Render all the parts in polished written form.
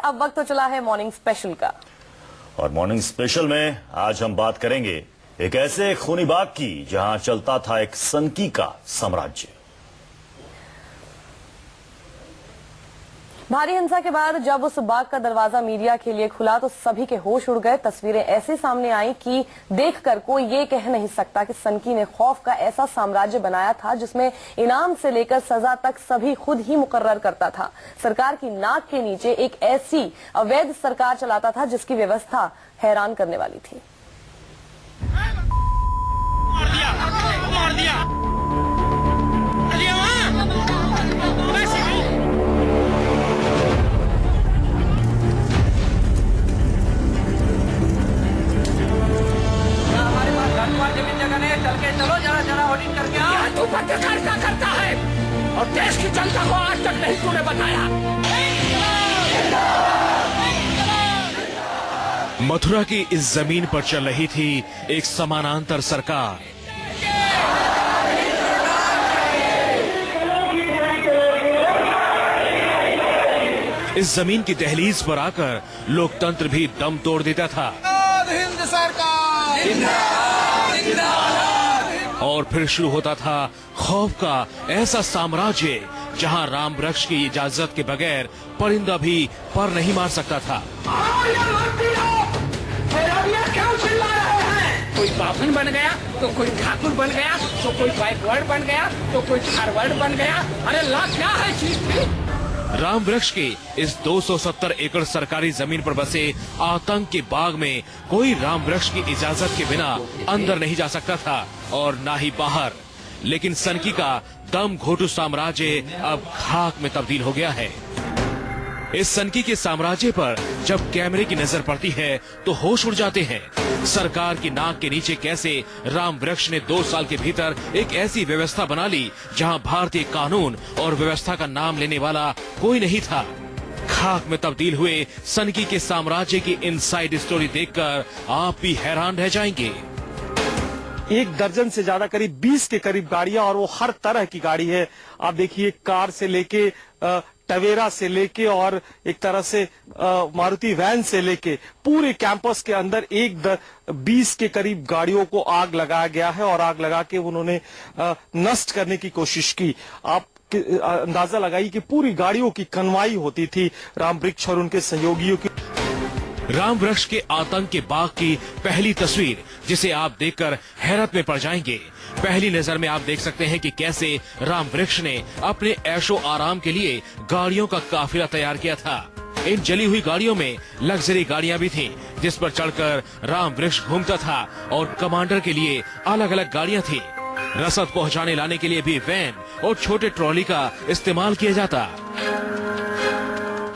अब वक्त तो चला है मॉर्निंग स्पेशल का। और मॉर्निंग स्पेशल में आज हम बात करेंगे एक ऐसे खूनी बाग की जहां चलता था एक सनकी का साम्राज्य। भारी हिंसा के बाद जब उस बाग का दरवाजा मीडिया के लिए खुला तो सभी के होश उड़ गए। तस्वीरें ऐसे सामने आई कि देखकर कोई ये कह नहीं सकता कि सनकी ने खौफ का ऐसा साम्राज्य बनाया था जिसमें इनाम से लेकर सजा तक सभी खुद ही मुकर्रर करता था। सरकार की नाक के नीचे एक ऐसी अवैध सरकार चलाता था जिसकी व्यवस्था हैरान करने वाली थी। मार दिया। चल के चलो जरा होल्डिंग करके आओ। तू पत्रकार क्या करता है और देश की जनता को आज तक नहीं तूने बताया। मथुरा की इस जमीन पर चल रही थी एक समानांतर सरकार। इस जमीन की दहलीज पर आकर लोकतंत्र भी दम तोड़ देता था। हिंद सरकार और फिर शुरू होता था खौफ का ऐसा साम्राज्य जहां राम वृक्ष की इजाजत के बगैर परिंदा भी पर नहीं मार सकता था। क्यों चिल्ला रहे हैं? कोई बाभन बन गया तो कोई ठाकुर बन गया तो कोई बैकवर्ड बन गया तो कोई फॉरवर्ड बन गया। अरे ला क्या है चीज? राम वृक्ष के इस 270 एकड़ सरकारी जमीन पर बसे आतंक के बाग में कोई राम वृक्ष की इजाजत के बिना अंदर नहीं जा सकता था और ना ही बाहर। लेकिन सनकी का दम घोटू साम्राज्य अब खाक में तब्दील हो गया है। इस सनकी के साम्राज्य पर जब कैमरे की नजर पड़ती है तो होश उड़ जाते हैं। सरकार की नाक के नीचे कैसे राम वृक्ष ने 2 साल के भीतर एक ऐसी व्यवस्था बना ली जहां भारतीय कानून और व्यवस्था का नाम लेने वाला कोई नहीं था। खाक में तब्दील हुए सनकी के साम्राज्य की इनसाइड स्टोरी देखकर आप भी हैरान रह जाएंगे। 1 दर्जन से ज्यादा करीब 20 के करीब गाड़ियां और वो हर तरह की गाड़ी है। आप देखिए कार से लेके टवेरा से लेके और एक तरह से मारुति वैन से लेके पूरे कैंपस के अंदर 20 के करीब गाड़ियों को आग लगाया गया है और आग लगा के उन्होंने नष्ट करने की कोशिश की। आप अंदाजा लगाइए कि पूरी गाड़ियों की कन्वाई होती थी राम वृक्ष और उनके सहयोगियों की। राम वृक्ष के आतंक के बाग की पहली तस्वीर जिसे आप देखकर हैरत में पड़ जाएंगे। पहली नजर में आप देख सकते हैं कि कैसे राम वृक्ष ने अपने ऐशो आराम के लिए गाड़ियों का काफिला तैयार किया था। इन जली हुई गाड़ियों में लग्जरी गाड़ियां भी थीं, जिस पर चढ़कर राम वृक्ष घूमता था और कमांडर के लिए अलग अलग गाड़ियां थी। रसद पहुंचाने लाने के लिए भी वैन और छोटे ट्रॉली का इस्तेमाल किया जाता।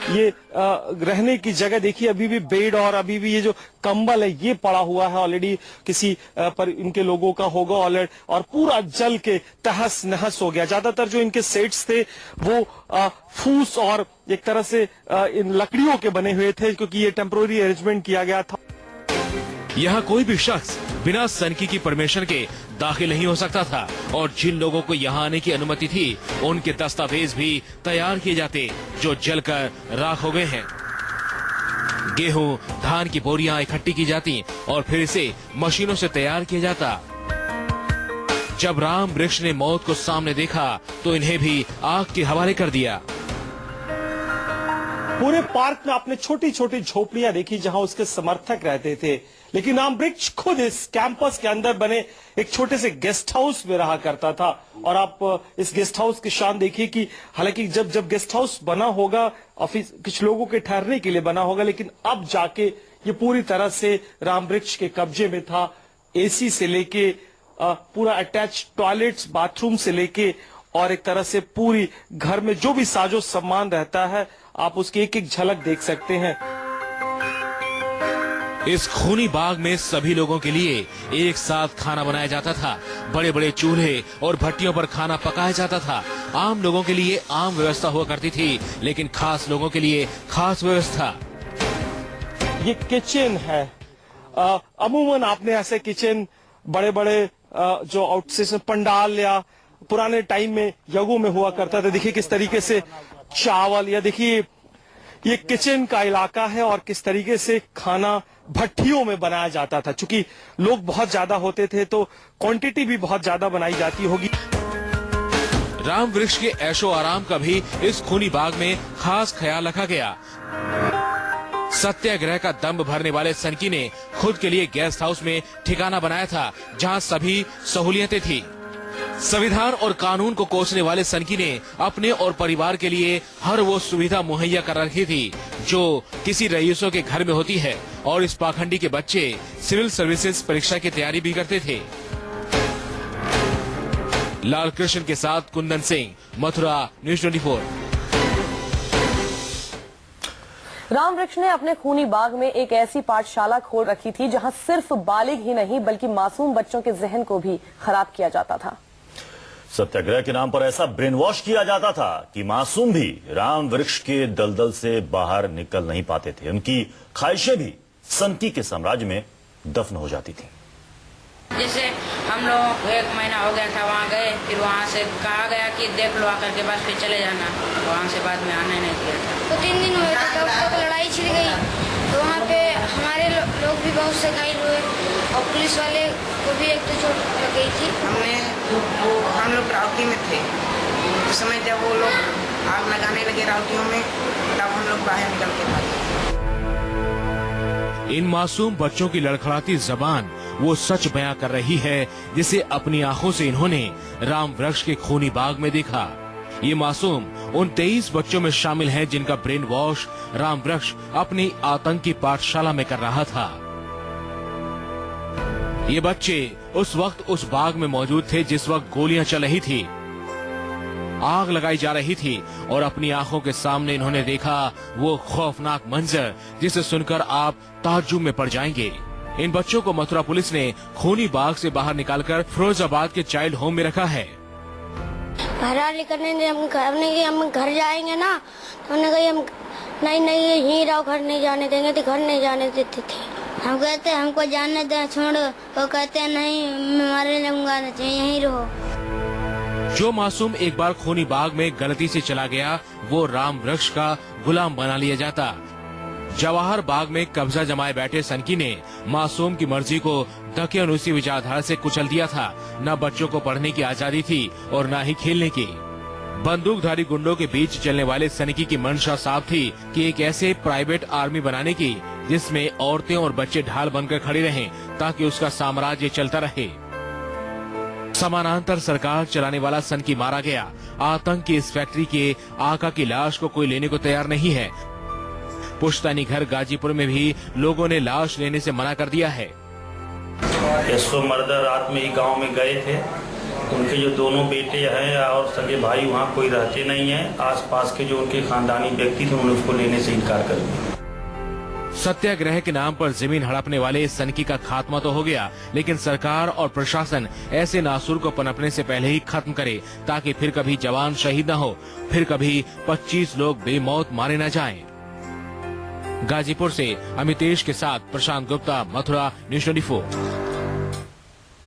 ये रहने की जगह देखिए, अभी भी बेड और अभी भी ये जो कंबल है ये पड़ा हुआ है ऑलरेडी किसी पर इनके लोगों का होगा ऑलरेडी, और पूरा जल के तहस नहस हो गया। ज्यादातर जो इनके सेट्स थे वो फूस और एक तरह से इन लकड़ियों के बने हुए थे क्योंकि ये टेम्पोररी अरेंजमेंट किया गया था। यहाँ कोई भी शख्स बिना सनकी की परमिशन के दाखिल नहीं हो सकता था और जिन लोगों को यहाँ आने की अनुमति थी उनके दस्तावेज भी तैयार किए जाते जो जलकर राख हो गए हैं। गेहूं धान की बोरियां इकट्ठी की जाती और फिर इसे मशीनों से तैयार किया जाता। जब राम वृक्ष ने मौत को सामने देखा तो इन्हें भी आग के हवाले कर दिया। पूरे पार्क में आपने छोटी छोटी झोपड़ियां देखी जहां उसके समर्थक रहते थे, लेकिन राम वृक्ष खुद इस कैंपस के अंदर बने एक छोटे से गेस्ट हाउस में रहा करता था। और आप इस गेस्ट हाउस की शान देखिए कि हालांकि जब गेस्ट हाउस बना होगा ऑफिस कुछ लोगों के ठहरने के लिए बना होगा, लेकिन अब जाके ये पूरी तरह से राम वृक्ष के कब्जे में था। एसी से लेके पूरा अटैच टॉयलेट्स बाथरूम से लेके और एक तरह से पूरी घर में जो भी साजो सामान रहता है आप उसकी एक एक झलक देख सकते हैं। इस खूनी बाग में सभी लोगों के लिए एक साथ खाना बनाया जाता था। बड़े बड़े चूल्हे और भट्टियों पर खाना पकाया जाता था। आम लोगों के लिए आम व्यवस्था हुआ करती थी, लेकिन खास लोगों के लिए खास व्यवस्था। ये किचन है। अमूमन आपने ऐसे किचन बड़े बड़े जो आउटस्टेशन पंडाल या पुराने टाइम में यज्ञों में हुआ करता था। देखिए किस तरीके से चावल, या देखिए ये किचन का इलाका है और किस तरीके से खाना भट्टियों में बनाया जाता था। चूंकि लोग बहुत ज्यादा होते थे तो क्वांटिटी भी बहुत ज्यादा बनाई जाती होगी। राम वृक्ष के ऐशो आराम का भी इस खूनी बाग में खास ख्याल रखा गया। सत्याग्रह का दम भरने वाले सनकी ने खुद के लिए गेस्ट हाउस में ठिकाना बनाया था, जहां सभी सहूलियतें थी। संविधान और कानून को कोसने वाले सनकी ने अपने और परिवार के लिए हर वो सुविधा मुहैया कर रखी थी जो किसी रईसों के घर में होती है, और इस पाखंडी के बच्चे सिविल सर्विसेज परीक्षा की तैयारी भी करते थे। लाल कृष्ण के साथ कुंदन सिंह, मथुरा, न्यूज़ 24। राम वृक्ष ने अपने खूनी बाग में एक ऐसी पाठशाला खोल रखी थी जहां सिर्फ बालिग ही नहीं बल्कि मासूम बच्चों के जहन को भी खराब किया जाता था। सत्याग्रह के नाम पर ऐसा ब्रेन वॉश किया जाता था कि मासूम भी राम वृक्ष के दलदल से बाहर निकल नहीं पाते थे। उनकी ख्वाहिशें भी सनकी के साम्राज्य में दफन हो जाती थी। जैसे हम लोग 1 महीना हो गया था वहाँ गए, फिर वहाँ से कहा गया कि देख लो आकर के बाद फिर चले जाना। वहाँ से बाद में आने नहीं दिया था। तो 3 दिन हुए तब तक लड़ाई छिड़ गई, तो वहाँ पे हमारे लोग भी बहुत से घायल हुए और पुलिस वाले को भी एक तो चोट लग गई थी। हम लोग राउटी में थे उस समय, जब वो लोग आग लगाने लगे राउटियों में, तब हम लोग बाहर निकल के भागे। इन मासूम बच्चों की लड़खड़ाती जबान वो सच बयां कर रही है जिसे अपनी आंखों से इन्होंने राम वृक्ष के खूनी बाग में देखा। ये मासूम उन 23 बच्चों में शामिल हैं जिनका ब्रेन वॉश राम वृक्ष अपनी आतंकी पाठशाला में कर रहा था। ये बच्चे उस वक्त उस बाग में मौजूद थे जिस वक्त गोलियां चल रही थी, आग लगाई जा रही थी, और अपनी आंखों के सामने इन्होंने देखा वो खौफनाक मंजर जिसे सुनकर आप ताज्जुब में पड़ जाएंगे। इन बच्चों को मथुरा पुलिस ने खूनी बाग से बाहर निकालकर फिरोजाबाद के चाइल्ड होम में रखा है। बाहर निकलने हम घर जाएंगे ना, तो उन्होंने कहा हम नहीं यहीं रहो, घर नहीं जाने देंगे, तो घर नहीं जाने देते थे। हम कहते हमको जाने दे, छोड़ो। वो कहते नहीं, मारे लूंगा, यहीं रहो। जो मासूम एक बार खूनी बाग में गलती से चला गया वो राम वृक्ष का गुलाम बना लिया जाता। जवाहर बाग में कब्जा जमाए बैठे सनकी ने मासूम की मर्जी को दकियानूसी विचारधारा से कुचल दिया था। न बच्चों को पढ़ने की आजादी थी और न ही खेलने की। बंदूकधारी गुंडों के बीच चलने वाले सनकी की मंशा साफ थी कि एक ऐसे प्राइवेट आर्मी बनाने की जिसमें औरतें और बच्चे ढाल बनकर खड़े रहें ताकि उसका साम्राज्य चलता रहे। समानांतर सरकार चलाने वाला सनकी मारा गया। आतंक की इस फैक्ट्री के आका की लाश को कोई लेने को तैयार नहीं है। पुश्तैनी घर गाजीपुर में भी लोगों ने लाश लेने से मना कर दिया है। यशो मर्दर रात में ही गांव में गए थे। उनके जो दोनों बेटे हैं और सगे भाई वहाँ कोई रहते नहीं है। आसपास के जो उनके खानदानी व्यक्ति थे उन्होंने उसको लेने से इनकार कर दिया। सत्याग्रह के नाम पर जमीन हड़पने वाले सनकी का खात्मा तो हो गया, लेकिन सरकार और प्रशासन ऐसे नासुर को पनपने से पहले ही खत्म करे ताकि फिर कभी जवान शहीद न हो, फिर कभी 25 लोग बेमौत मारे न जाएं। गाजीपुर से अमितेश के साथ प्रशांत गुप्ता, मथुरा, न्यूज़ 24।